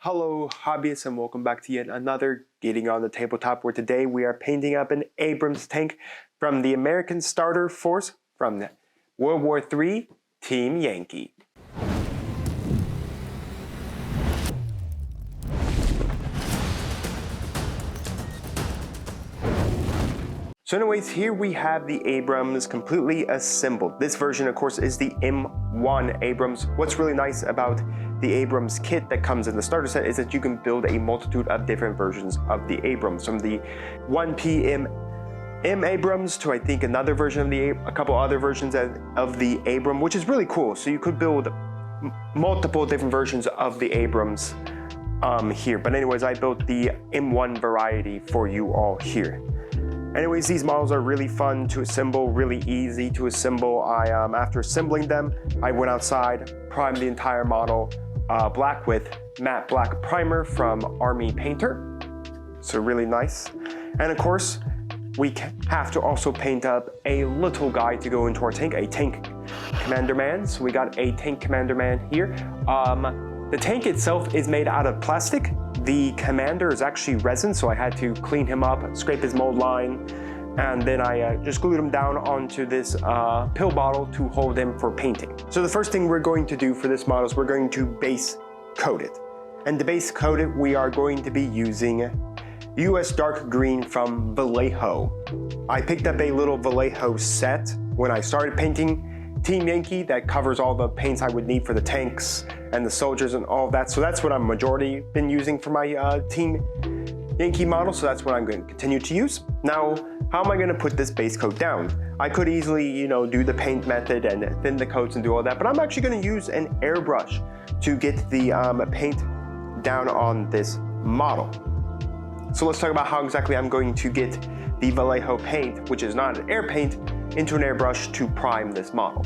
Hello hobbyists and welcome back to yet another Getting on the Tabletop, where today we are painting up an Abrams tank from the American Starter Force from World War III, Team Yankee. So anyways, here we have the Abrams completely assembled. This version, of course, is the M1 Abrams. What's really nice about the Abrams kit that comes in the starter set is that you can build a multitude of different versions of the Abrams, from the 1P M Abrams to I think another version of a couple other versions of the Abrams, which is really cool. So you could build multiple different versions of the Abrams here. But anyways, I built the M1 variety for you all here. Anyways, these models are really fun to assemble, really easy to assemble. After assembling them, I went outside, primed the entire model black with matte black primer from Army Painter. So really nice. And of course, we have to also paint up a little guy to go into our tank, a tank commander man. So we got a tank commander man here. The tank itself is made out of plastic. The commander is actually resin, so I had to clean him up, scrape his mold line, and then I just glued him down onto this pill bottle to hold him for painting. So the first thing we're going to do for this model is we're going to base coat it. And to base coat it, we are going to be using US Dark Green from Vallejo. I picked up a little Vallejo set when I started painting Team Yankee that covers all the paints I would need for the tanks and the soldiers and all of that. So that's what I'm majority been using for my Team Yankee model. So that's what I'm going to continue to use. Now, how am I going to put this base coat down? I could easily, do the paint method and thin the coats and do all that, but I'm actually going to use an airbrush to get the paint down on this model. So let's talk about how exactly I'm going to get the Vallejo paint, which is not an air paint, into an airbrush to prime this model,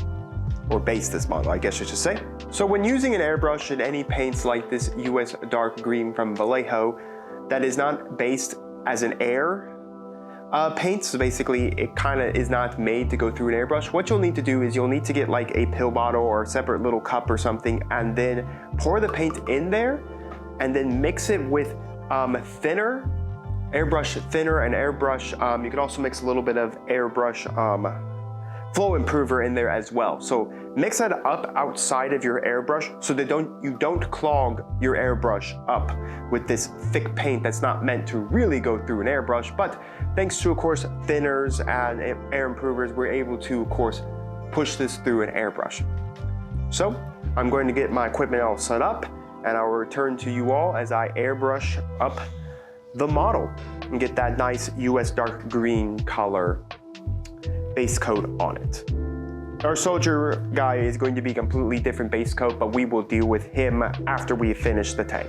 or base this model, I guess I should say. So when using an airbrush in any paints like this US Dark Green from Vallejo that is not based as an air paint, so basically it kind of is not made to go through an airbrush, what you'll need to do is you'll need to get like a pill bottle or a separate little cup or something, and then pour the paint in there and then mix it with thinner, airbrush thinner and airbrush. You can also mix a little bit of airbrush flow improver in there as well. So mix that up outside of your airbrush so that you don't clog your airbrush up with this thick paint that's not meant to really go through an airbrush. But thanks to, of course, thinners and air improvers, we're able to, of course, push this through an airbrush. So I'm going to get my equipment all set up, and I'll return to you all as I airbrush up the model and get that nice US Dark Green color base coat on it. Our soldier guy is going to be a completely different base coat, but we will deal with him after we finish the tank.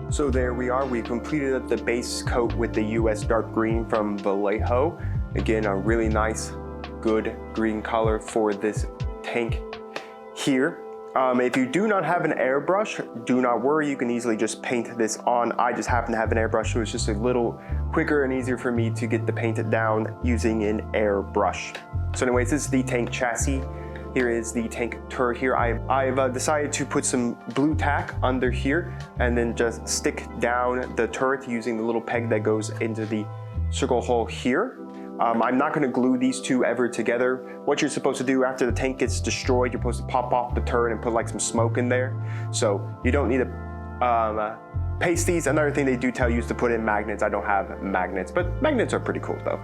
So there we are, we completed up the base coat with the US Dark Green from Vallejo. Again, a really nice, good green color for this tank here. If you do not have an airbrush, do not worry, you can easily just paint this on. I just happen to have an airbrush, so it's just a little quicker and easier for me to get the paint down using an airbrush. So anyways, this is the tank chassis. Here is the tank turret here. I've decided to put some blue tack under here and then just stick down the turret using the little peg that goes into the circle hole here. I'm not going to glue these two ever together. What you're supposed to do after the tank gets destroyed, you're supposed to pop off the turret and put like some smoke in there. So you don't need to paste these. Another thing they do tell you is to put in magnets. I don't have magnets, but magnets are pretty cool though.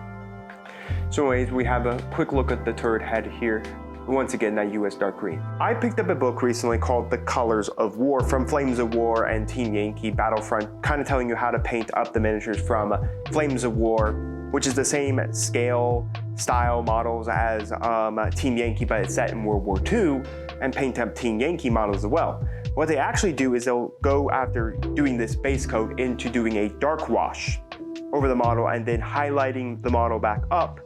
So anyways, we have a quick look at the turret head here. Once again, that US dark green. I picked up a book recently called The Colors of War from Flames of War and Team Yankee Battlefront, kind of telling you how to paint up the miniatures from Flames of War, which is the same scale, style models as Team Yankee, but it's set in World War II, and paint up Team Yankee models as well. What they actually do is they'll go after doing this base coat into doing a dark wash over the model and then highlighting the model back up,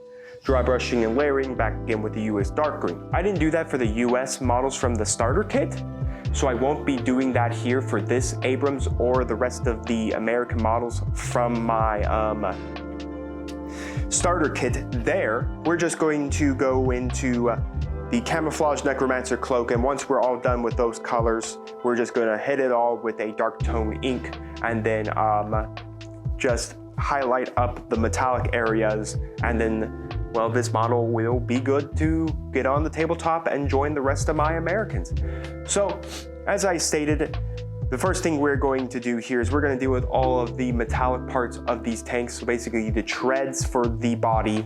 dry brushing and layering back again with the US dark green. I didn't do that for the US models from the starter kit, so I won't be doing that here for this Abrams or the rest of the American models from my starter kit there. We're just going to go into the Camouflage Necromancer cloak, and once we're all done with those colors, we're just gonna hit it all with a dark tone ink and then just highlight up the metallic areas, and then well, this model will be good to get on the tabletop and join the rest of my Americans. So, as I stated, the first thing we're going to do here is we're going to deal with all of the metallic parts of these tanks. So basically the treads for the body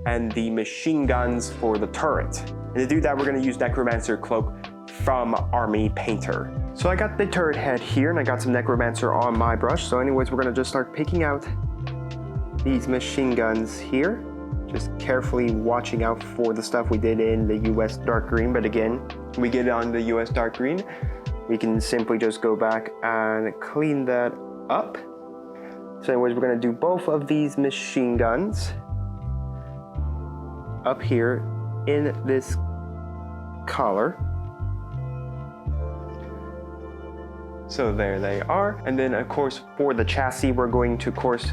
and the machine guns for the turret. And to do that, we're going to use Necromancer Cloak from Army Painter. So I got the turret head here and I got some Necromancer on my brush. So anyways, we're going to just start picking out these machine guns here. Just carefully watching out for the stuff we did in the US dark green, but again, we get on the US dark green, we can simply just go back and clean that up. So anyways, we're gonna do both of these machine guns up here in this color. So there they are. And then of course, for the chassis, we're going to, of course,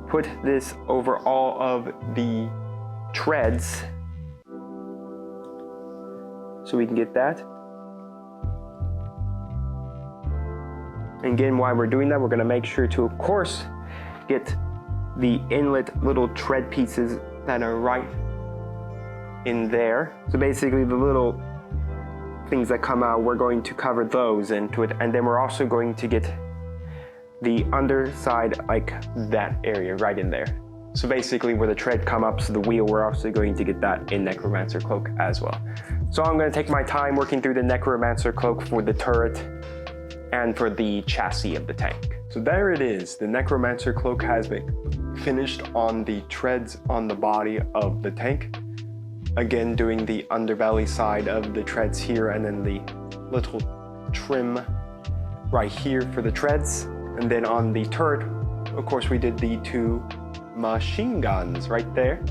put this over all of the treads so we can get that. And again, while we're doing that, we're gonna make sure to, of course, get the inlet little tread pieces that are right in there. So basically the little things that come out, we're going to cover those into it. And then we're also going to get the underside, like that area right in there. So basically where the tread come up to the wheel, we're also going to get that in Necromancer Cloak as well. So I'm going to take my time working through the Necromancer Cloak for the turret and for the chassis of the tank. So there it is. The Necromancer Cloak has been finished on the treads on the body of the tank. Again, doing the underbelly side of the treads here and then the little trim right here for the treads. And then on the turret, of course, we did the two machine guns right there.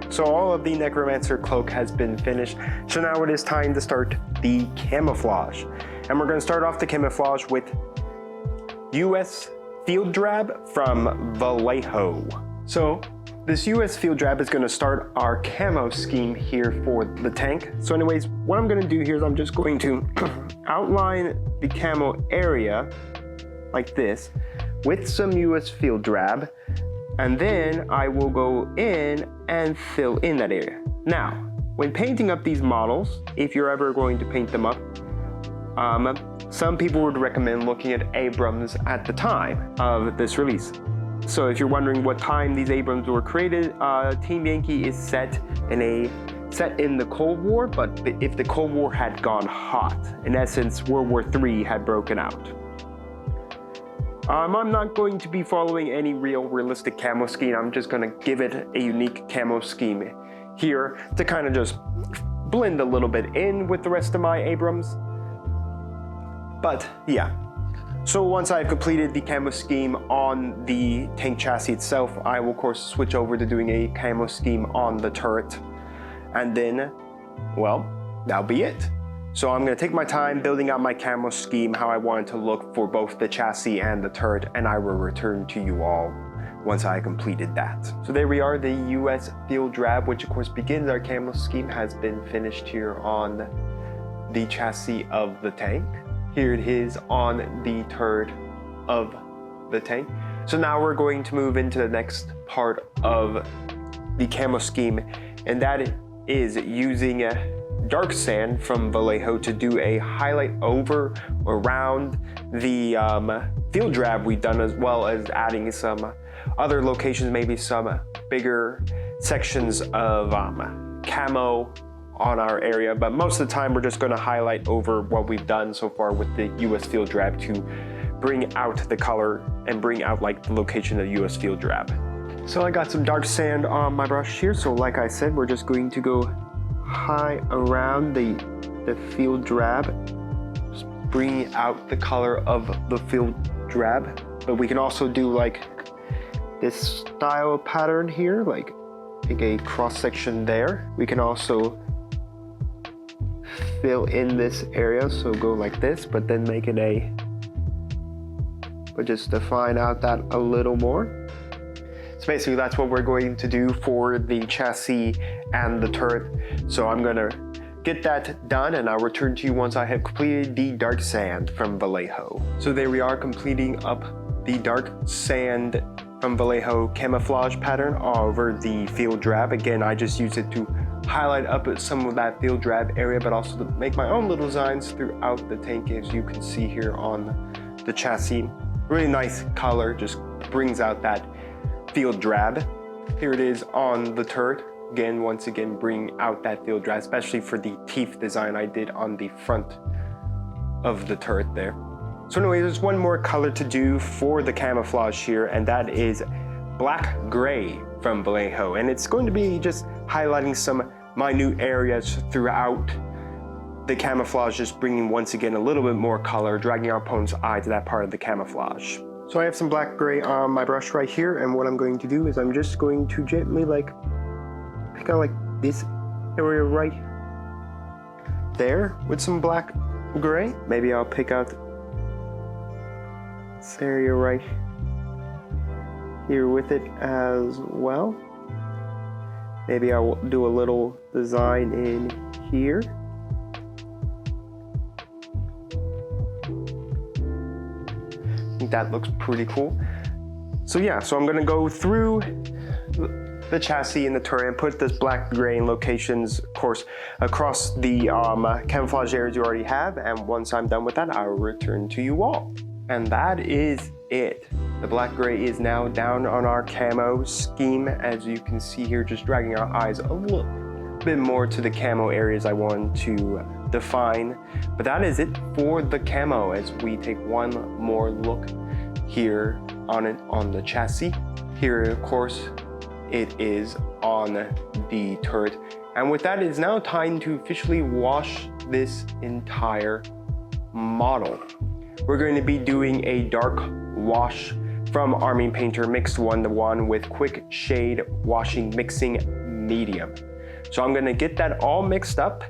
So all of the Necromancer Cloak has been finished. So now it is time to start the camouflage. And we're going to start off the camouflage with US Field Drab from Vallejo. So this US Field Drab is going to start our camo scheme here for the tank. So anyways, what I'm going to do here is I'm just going to outline the camo area like this with some US Field Drab, and then I will go in and fill in that area. Now, when painting up these models, if you're ever going to paint them up, some people would recommend looking at Abrams at the time of this release. So if you're wondering what time these Abrams were created, Team Yankee is set in the Cold War, but if the Cold War had gone hot, in essence, World War III had broken out. I'm not going to be following any realistic camo scheme. I'm just going to give it a unique camo scheme here to kind of just blend a little bit in with the rest of my Abrams. But yeah, so once I've completed the camo scheme on the tank chassis itself, I will of course switch over to doing a camo scheme on the turret. And then, well, that'll be it. So I'm going to take my time building out my camo scheme, how I want it to look for both the chassis and the turret, and I will return to you all once I completed that. So there we are, the US Field Drab, which of course begins our camo scheme, has been finished here on the chassis of the tank. Here it is on the turret of the tank. So now we're going to move into the next part of the camo scheme, and that is using dark sand from Vallejo to do a highlight over or around the field drab we've done, as well as adding some other locations, maybe some bigger sections of camo on our area. But most of the time we're just going to highlight over what we've done so far with the US field drab to bring out the color and bring out like the location of the US field drab. So I got some dark sand on my brush here, so like I said, we're just going to go high around the field drab, just bringing out the color of the field drab. But we can also do like this style pattern here, like take a cross section there. We can also fill in this area, so go like this, but then make it but just define out that a little more. So basically that's what we're going to do for the chassis and the turret. So I'm gonna get that done and I'll return to you once I have completed the dark sand from Vallejo. So there we are, completing up the dark sand from Vallejo camouflage pattern over the field drab. Again, I just use it to highlight up some of that field drab area, but also to make my own little designs throughout the tank, as you can see here on the chassis. Really nice color, just brings out that field drab. Here it is on the turret. Again, once again, bring out that field drab, especially for the teeth design I did on the front of the turret there. So anyway, there's one more color to do for the camouflage here, and that is black gray from Vallejo. And it's going to be just highlighting some minute areas throughout the camouflage, just bringing once again a little bit more color, dragging our opponent's eye to that part of the camouflage. So I have some black gray on my brush right here, and what I'm going to do is I'm just going to gently like pick out like this area right there with some black gray. Maybe I'll pick out this area right here with it as well. Maybe I'll do a little design in here. I think that looks pretty cool. So yeah, so I'm gonna go through the chassis and the turret and put this black gray in locations, of course, across the camouflage areas you already have. And once I'm done with that, I'll return to you all. And that is it. The black gray is now down on our camo scheme. As you can see here, just dragging our eyes a little bit more to the camo areas I want to define. But that is it for the camo, as we take one more look here on it on the chassis. Here, of course, it is on the turret. And with that, it is now time to officially wash this entire model. We're going to be doing a dark wash from Army Painter mixed 1-to-1 with quick shade washing mixing medium. So I'm going to get that all mixed up,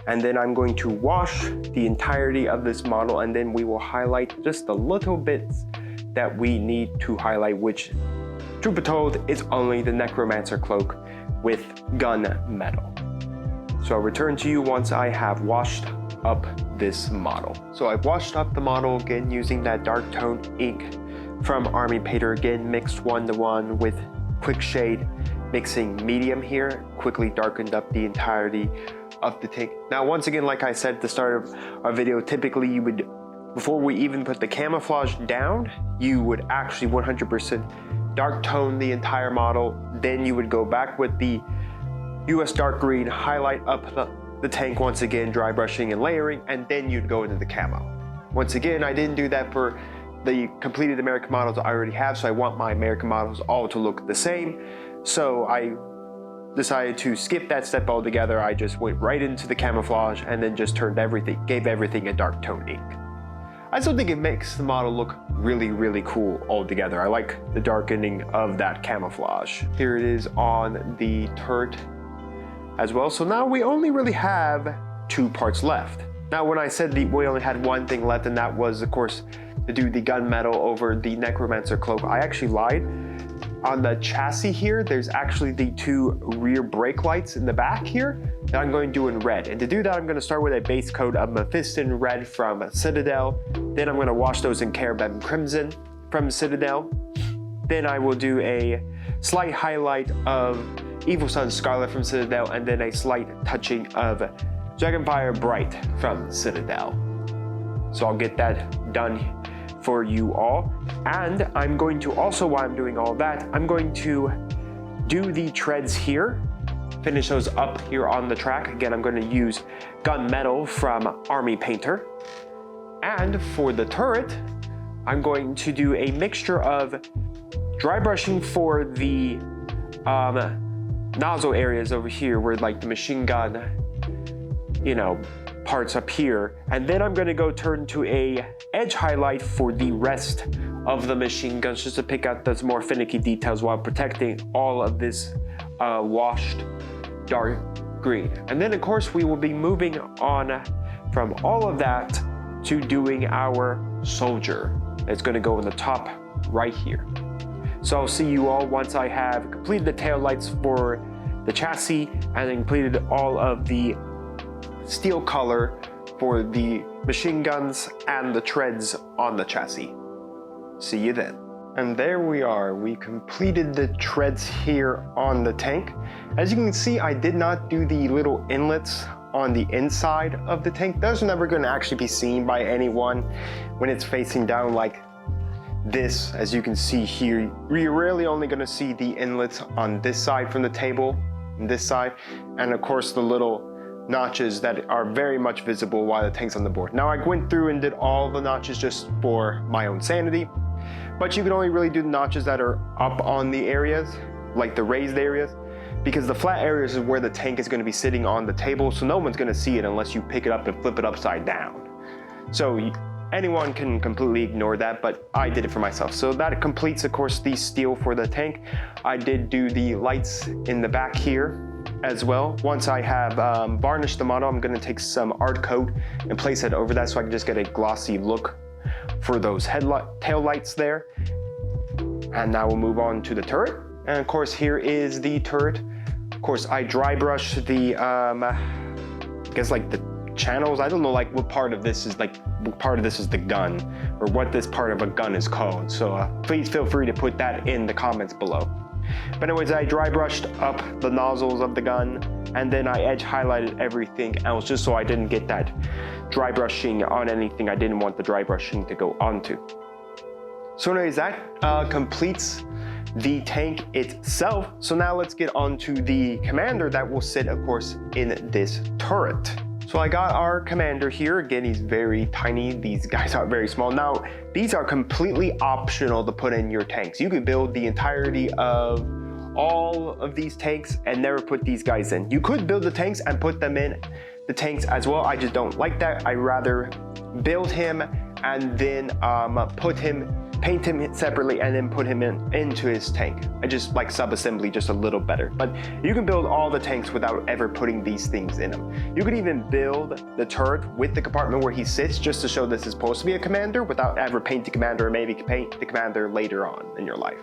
and then I'm going to wash the entirety of this model, and then we will highlight just the little bits that we need to highlight, which, truth be told, is only the Necromancer cloak with gun metal. So I'll return to you once I have washed up this model. So I've washed up the model again using that dark tone ink from Army Painter, again mixed 1-to-1 with quick shade mixing medium here, quickly darkened up the entirety of the tank. Now once again, like I said at the start of our video, typically you would, before we even put the camouflage down, you would actually 100% dark tone the entire model. Then you would go back with the US dark green, highlight up the tank once again, dry brushing and layering, and then you'd go into the camo. Once again, I didn't do that for the completed American models I already have, so I want my American models all to look the same. So I decided to skip that step altogether. I just went right into the camouflage and then just gave everything a dark tone ink. I still think it makes the model look really, really cool altogether. I like the darkening of that camouflage. Here it is on the turret as well. So now we only really have 2 parts left. Now when I said we only had one thing left, and that was of course to do the gunmetal over the Necromancer cloak, I actually lied. On the chassis here, there's actually the 2 rear brake lights in the back here that I'm going to do in red. And to do that, I'm going to start with a base coat of Mephiston Red from Citadel. Then I'm going to wash those in Cherubim Crimson from Citadel. Then I will do a slight highlight of Evil Sunz Scarlet from Citadel, and then a slight touching of Dragonfire Bright from Citadel. So I'll get that done for you all. And I'm going to also, while I'm doing all that, I'm going to do the treads here, finish those up here on the track. Again, I'm going to use Gunmetal from Army Painter. And for the turret, I'm going to do a mixture of dry brushing for the nozzle areas over here where like the machine gun, you know, parts up here. And then I'm going to go turn to a edge highlight for the rest of the machine guns, just to pick out those more finicky details while protecting all of this washed dark green. And then of course we will be moving on from all of that to doing our soldier. It's going to go in the top right here. So I'll see you all once I have completed the tail lights for the chassis and then completed all of the steel color for the machine guns and the treads on the chassis. See you then. And there we are. We completed the treads here on the tank. As you can see, I did not do the little inlets on the inside of the tank. Those are never going to actually be seen by anyone when it's facing down like this. As you can see here, you're really only going to see the inlets on this side from the table, and this side, and of course the little notches that are very much visible while the tank's on the board. Now I went through and did all the notches just for my own sanity, but you can only really do the notches that are up on the areas, like the raised areas, because the flat areas is where the tank is going to be sitting on the table, so no one's going to see it unless you pick it up and flip it upside down. So anyone can completely ignore that, but I did it for myself. So that completes, of course, the steel for the tank. I did do the lights in the back here as well. Once I have varnished the model, I'm going to take some art coat and place it over that so I can just get a glossy look for those tail lights there. And now we'll move on to the turret. And of course, here is the turret. Of course, I dry brush the, I guess like the channels. I don't know like what part of this is like, what part of this is the gun, or what this part of a gun is called. So please feel free to put that in the comments below. But anyways, I dry brushed up the nozzles of the gun, and then I edge highlighted everything else just so I didn't get that dry brushing on anything I didn't want the dry brushing to go onto. So anyways, that completes the tank itself. So now let's get on to the commander that will sit, of course, in this turret. So I got our commander here. Again, he's very tiny. These guys are very small. Now, these are completely optional to put in your tanks. You could build the entirety of all of these tanks and never put these guys in. You could build the tanks and put them in the tanks as well. I just don't like that. I rather build him and then paint him separately and then put him into his tank. I just like sub-assembly just a little better. But you can build all the tanks without ever putting these things in them. You could even build the turret with the compartment where he sits just to show this is supposed to be a commander without ever painting the commander, or maybe paint the commander later on in your life.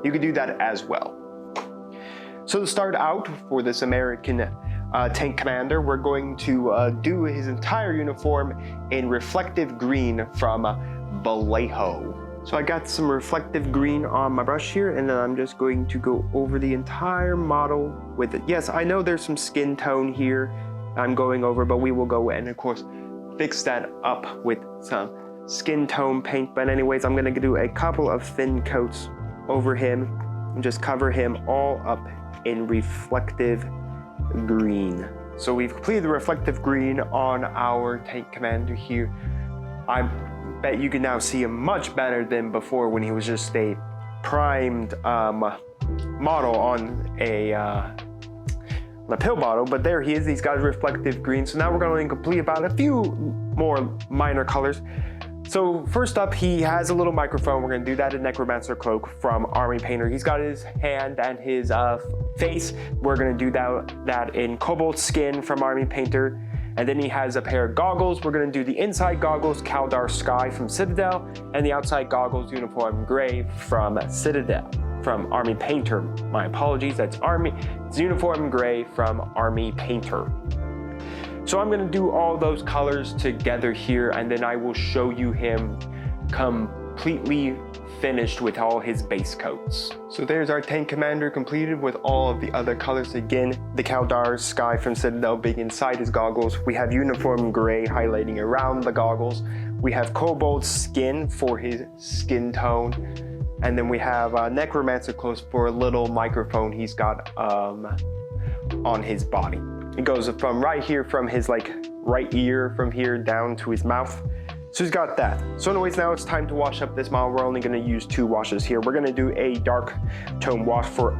You could do that as well. So to start out for this American tank commander, we're going to do his entire uniform in reflective green from Vallejo. So I got some reflective green on my brush here, and then I'm just going to go over the entire model with it. Yes, I know there's some skin tone here I'm going over, but we will go and of course fix that up with some skin tone paint. But anyways, I'm gonna do a couple of thin coats over him and just cover him all up in reflective green. So we've completed the reflective green on our tank commander here. I bet you can now see him much better than before when he was just a primed model on a pill bottle. But there he is. He's got reflective green. So now we're going to complete about a few more minor colors. So first up, he has a little microphone. We're going to do that in Necromancer Cloak from Army Painter. He's got his hand and his face. We're going to do that in Cobalt Skin from Army Painter. And then he has a pair of goggles. We're going to do the inside goggles, Kaldar Sky from Citadel, and the outside goggles, Uniform Gray from Citadel, from Army Painter. My apologies, it's Uniform Gray from Army Painter. So I'm going to do all those colors together here, and then I will show you him completely finished with all his base coats. So there's our tank commander completed with all of the other colors. Again, the Kaldar sky from Citadel being inside his goggles. We have uniform gray highlighting around the goggles. We have cobalt skin for his skin tone. And then we have necromancer clothes for a little microphone he's got on his body. It goes from right here, from his like right ear, from here down to his mouth. So he's got that. So anyways, now it's time to wash up this model. We're only going to use 2 washes here. We're going to do a dark tone wash for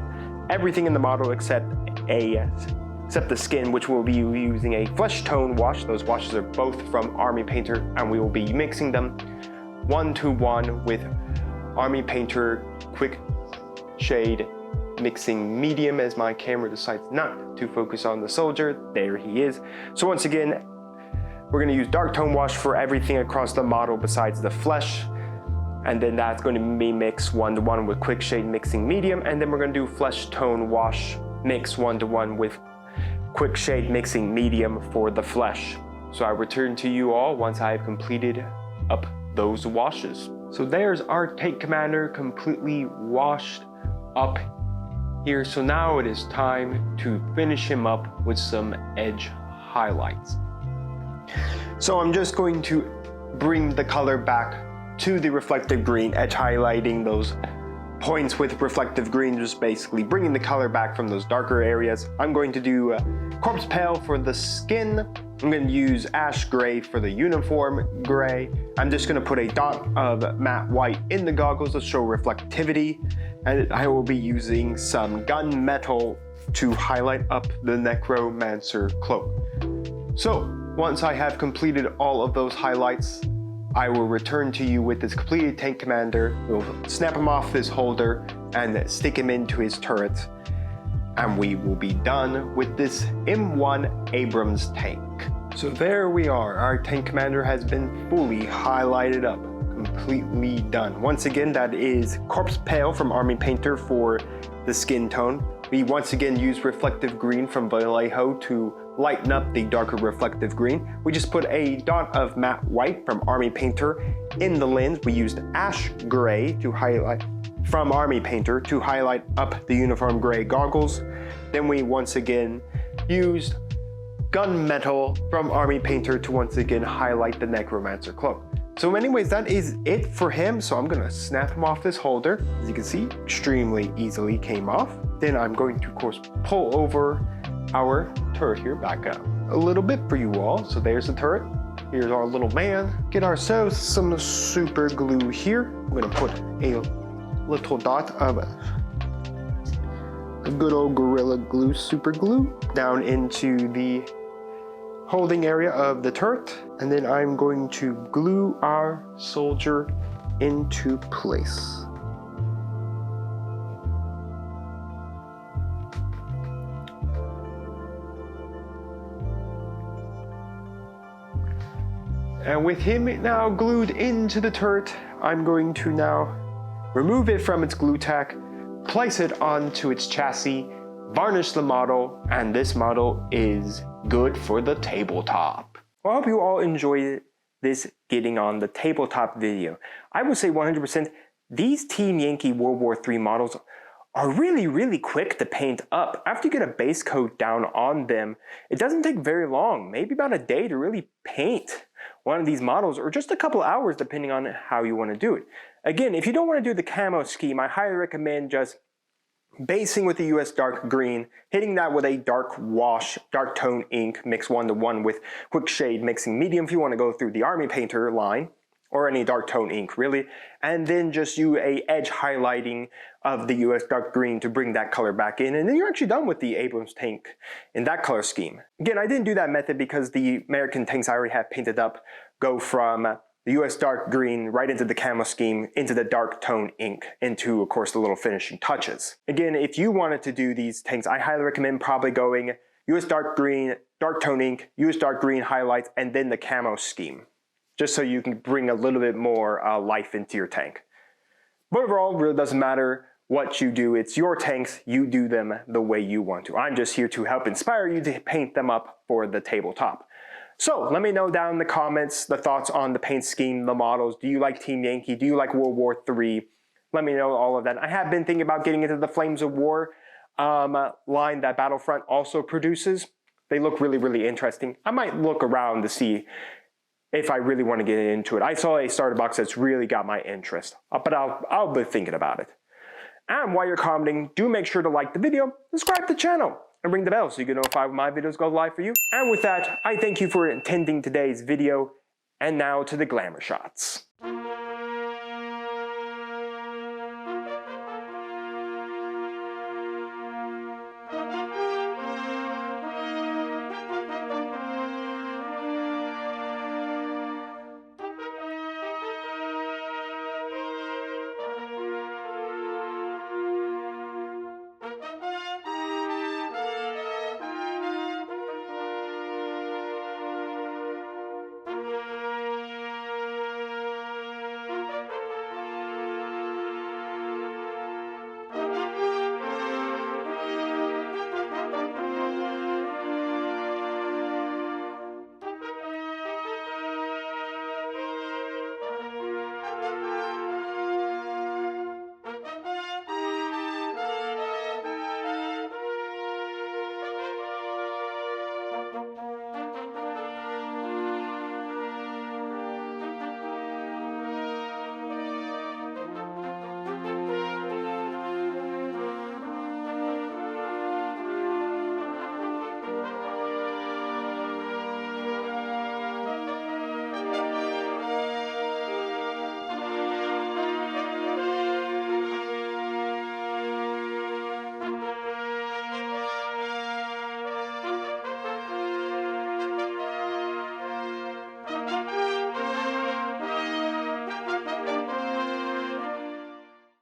everything in the model except the skin, which we'll be using a flesh tone wash. Those washes are both from Army Painter, and we will be mixing them 1-to-1 with Army Painter Quick Shade Mixing Medium, as my camera decides not to focus on the soldier. There he is. So once again, we're going to use dark tone wash for everything across the model besides the flesh, and then that's going to be mixed 1-to-1 with Quick Shade Mixing Medium, and then we're going to do flesh tone wash mix 1-to-1 with Quick Shade Mixing Medium for the flesh. So I return to you all once I've completed up those washes. So there's our tank commander completely washed up here. So now it is time to finish him up with some edge highlights. So I'm just going to bring the color back to the reflective green, edge highlighting those points with reflective green, just basically bringing the color back from those darker areas. I'm going to do corpse pale for the skin. I'm going to use ash gray for the uniform gray. I'm just going to put a dot of matte white in the goggles to show reflectivity, and I will be using some gunmetal to highlight up the necromancer cloak. So once I have completed all of those highlights, I will return to you with this completed tank commander. We'll snap him off this holder and stick him into his turret, and we will be done with this M1 Abrams tank. So there we are. Our tank commander has been fully highlighted up, completely done. Once again, that is Corpse Pale from Army Painter for the skin tone. We once again use reflective green from Vallejo to lighten up the darker reflective green. We just put a dot of matte white from Army Painter in the lens. We used ash gray to highlight from Army Painter to highlight up the uniform gray goggles. Then we once again used gunmetal from Army Painter to once again highlight the necromancer cloak. So anyways, that is it for him. So I'm gonna snap him off this holder. As you can see, extremely easily came off. Then I'm going to, of course, pull over our turret here back up a little bit for you all. So there's the turret. Here's our little man. Get ourselves some super glue here. I'm gonna put a little dot of a good old Gorilla Glue super glue down into the holding area of the turret, and then I'm going to glue our soldier into place. And with him now glued into the turret, I'm going to now remove it from its glue tack, place it onto its chassis, varnish the model, and this model is good for the tabletop. Well, I hope you all enjoyed this getting on the tabletop video. I would say 100% these Team Yankee World War III models are really quick to paint up. After you get a base coat down on them, it doesn't take very long, maybe about a day to really paint one of these models, or just a couple hours depending on how you want to do it. Again, if you don't want to do the camo scheme, I highly recommend just basing with the US dark green, hitting that with a dark wash, dark tone ink, mix 1-to-1 with Quick Shade Mixing Medium if you want to go through the Army Painter line, or any dark tone ink really, and then just use a edge highlighting of the US dark green to bring that color back in, and then you're actually done with the Abrams tank in that color scheme. Again, I didn't do that method because the American tanks I already have painted up go from the US dark green right into the camo scheme, into the dark tone ink, into of course the little finishing touches. Again, if you wanted to do these tanks, I highly recommend probably going US dark green, dark tone ink, US dark green highlights, and then the camo scheme, just so you can bring a little bit more life into your tank. But overall, it really doesn't matter what you do. It's your tanks, you do them the way you want to. I'm just here to help inspire you to paint them up for the tabletop. So let me know down in the comments the thoughts on the paint scheme, the models. Do you like Team Yankee? Do you like World War III? let me know all of that. I have been thinking about getting into the Flames of War line that Battlefront also produces. They look really, really interesting. I might look around to see if I really want to get into it. I saw a starter box that's really got my interest, but I'll be thinking about it. And while you're commenting, do make sure to like the video, subscribe to the channel, and ring the bell so you get notified when my videos go live for you. And with that, I thank you for attending today's video, and now to the glamour shots.